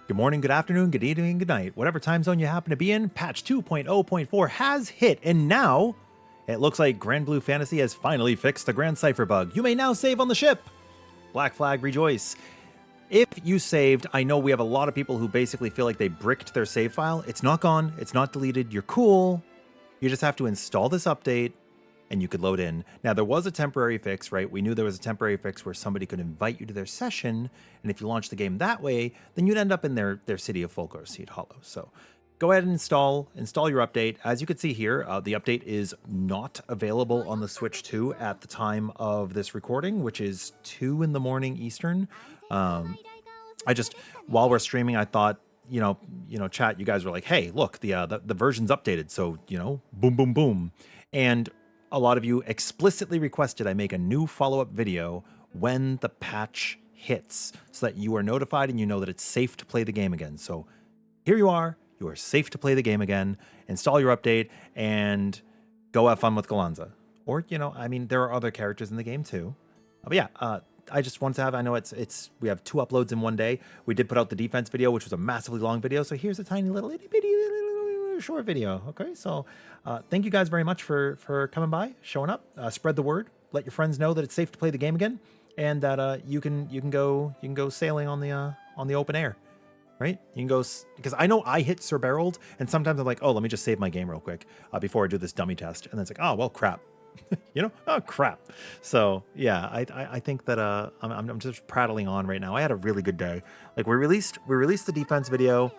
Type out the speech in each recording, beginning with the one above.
Good morning, good afternoon, good evening, good night. Whatever time zone you happen to be in, patch 2.0.4 has hit, and now it looks like Granblue Fantasy has finally fixed the Grandcypher bug. You may now save on the ship. Black flag, rejoice. If you saved, I know we have a lot of people who basically feel like they bricked their save file. It's not gone, it's not deleted, you're cool. You just have to install this update and you could load in. Now, there was a temporary fix, right? We knew there was a temporary fix where somebody could invite you to their session, and if you launch the game that way, then you'd end up in their city of Folklore Seed Hollow. So go ahead and install your update. As you can see here, the update is not available on the Switch 2 at the time of this recording, which is 2 in the morning Eastern. While we're streaming, I thought, chat, you guys were like, hey, look, the version's updated. So, boom, boom, boom. And a lot of you explicitly requested I make a new follow-up video when the patch hits so that you are notified and you know that it's safe to play the game again. So here you are safe to play the game again. Install your update and go have fun with Gallanza. Or, there are other characters in the game too. But yeah, I just wanted to have, I know we have 2 uploads in one day. We did put out the defense video, which was a massively long video. So here's a tiny little itty bitty short video. Okay, so thank you guys very much for coming by, showing up. Spread the word. Let your friends know that it's safe to play the game again, and that you can go sailing on the open air, right? You can go, because I know I hit Sir Barreled, and sometimes I'm like, oh, let me just save my game real quick before I do this dummy test, and then it's like, oh well, crap. Oh crap. So yeah, I think that I'm just prattling on right now. I had a really good day. Like we released the defense video.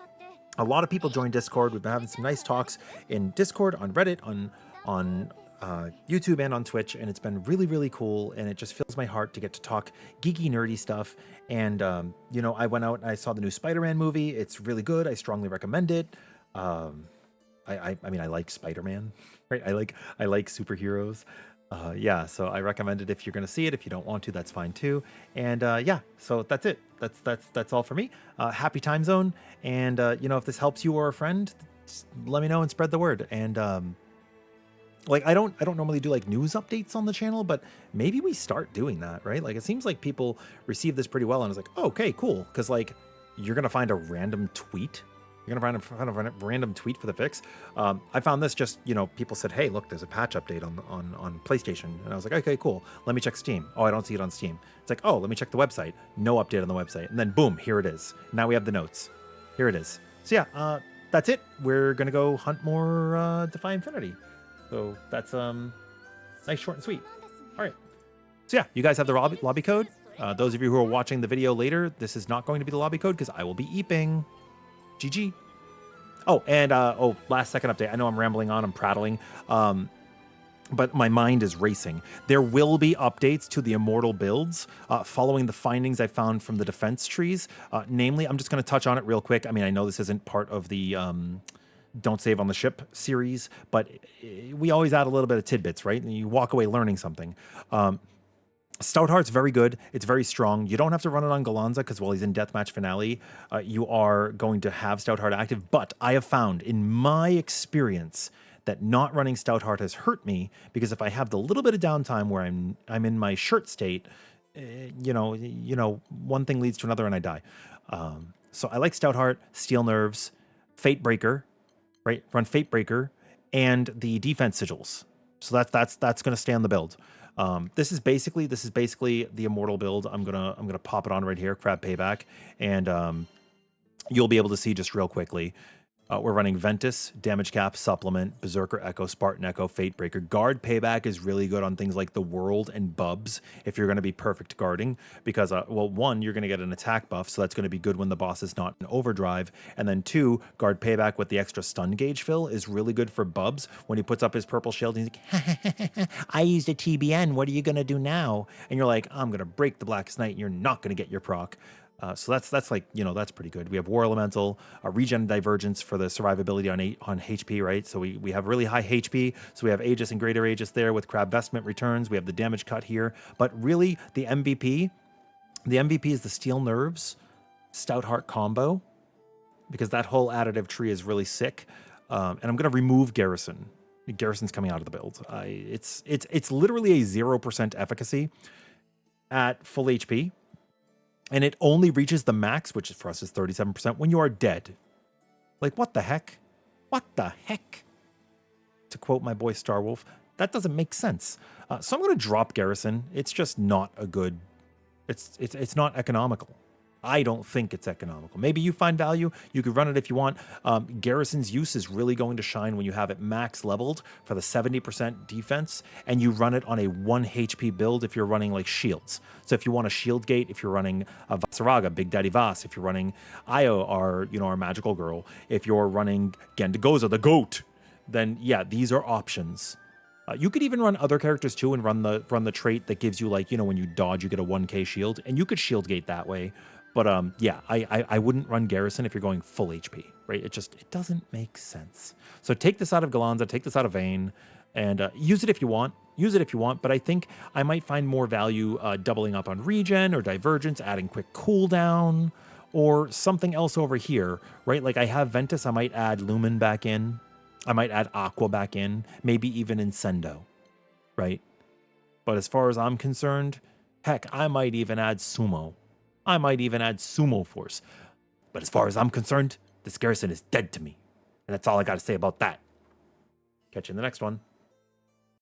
A lot of people joined Discord. We've been having some nice talks in Discord, on Reddit, on YouTube, and on Twitch, and it's been really, really cool. And it just fills my heart to get to talk geeky, nerdy stuff. And I went out and I saw the new Spider-Man movie. It's really good. I strongly recommend it. I like Spider-Man, right? I like superheroes. So I recommend it if you're going to see it. If you don't want to, that's fine too. And so that's it. That's all for me. Happy time zone. And if this helps you or a friend, let me know and spread the word. And I don't normally do like news updates on the channel, but maybe we start doing that, right? Like it seems like people receive this pretty well, and it's like, oh, okay, cool, because like you're gonna find a random tweet. You're gonna find a random tweet for the fix. I found this just, people said, hey, look, there's a patch update on PlayStation. And I was like, okay, cool. Let me check Steam. Oh, I don't see it on Steam. It's like, oh, let me check the website. No update on the website. And then boom, here it is. Now we have the notes. Here it is. So yeah, that's it. We're gonna go hunt more Defy Infinity. So that's nice, short and sweet. All right. So yeah, you guys have the lobby code. Those of you who are watching the video later, this is not going to be the lobby code because I will be eeping. GG. Oh, and last second update. I know I'm rambling on, I'm prattling, but my mind is racing. There will be updates to the Immortal builds following the findings I found from the defense trees. Namely, I'm just going to touch on it real quick. I mean, I know this isn't part of the Don't Save on the Ship series, but we always add a little bit of tidbits, right? And you walk away learning something. Stoutheart's very good. It's very strong. You don't have to run it on Gallanza because while he's in Deathmatch Finale, you are going to have Stoutheart active. But I have found in my experience that not running Stoutheart has hurt me, because if I have the little bit of downtime where I'm in my shirt state, one thing leads to another and I die. So I like Stoutheart, Steel Nerves, Fate Breaker, right? Run Fate Breaker and the defense sigils. So that's going to stay on the build. This is basically the Immortal build. I'm gonna pop it on right here, Crab Payback, and you'll be able to see just real quickly. We're running Ventus, Damage Cap, Supplement, Berserker Echo, Spartan Echo, Fate Breaker. Guard Payback is really good on things like the World and Bubs if you're going to be perfect guarding, because, one, you're going to get an attack buff, so that's going to be good when the boss is not in overdrive. And then 2, Guard Payback with the extra stun gauge fill is really good for Bubs when he puts up his purple shield and he's like, I used a TBN, what are you going to do now? And you're like, I'm going to break the Blackest Night and you're not going to get your proc. So that's like, that's pretty good. We have War Elemental, Regen Divergence for the survivability on HP, right? So we have really high HP. So we have Aegis and Greater Aegis there with Crab Vestment returns. We have the damage cut here. But really, the MVP is the Steel Nerves Stoutheart combo, because that whole additive tree is really sick. And I'm going to remove Garrison. Garrison's coming out of the build. It's literally a 0% efficacy at full HP. And it only reaches the max, which for us is 37%, when you are dead. Like, what the heck? What the heck? To quote my boy Starwolf, that doesn't make sense. So I'm going to drop Garrison. It's just not a good... It's not economical. I don't think it's economical. Maybe you find value. You could run it if you want. Garrison's use is really going to shine when you have it max leveled for the 70% defense, and you run it on a 1 HP build if you're running like shields. So if you want a shield gate, if you're running a Vasaraga, Big Daddy Vas, if you're running Io, our magical girl, if you're running Gendagoza, the goat, then yeah, these are options. You could even run other characters too and run the trait that gives you, like, when you dodge, you get a 1k shield, and you could shield gate that way. But yeah, I wouldn't run Garrison if you're going full HP, right? It doesn't make sense. So take this out of Gallanza, take this out of Vayne, and use it if you want. Use it if you want, but I think I might find more value doubling up on regen or divergence, adding quick cooldown, or something else over here, right? Like I have Ventus, I might add Lumen back in. I might add Aqua back in, maybe even Incendo, right? But as far as I'm concerned, heck, I might even add Sumo. I might even add Sumo Force. But as far as I'm concerned, this Garrison is dead to me. And that's all I got to say about that. Catch you in the next one.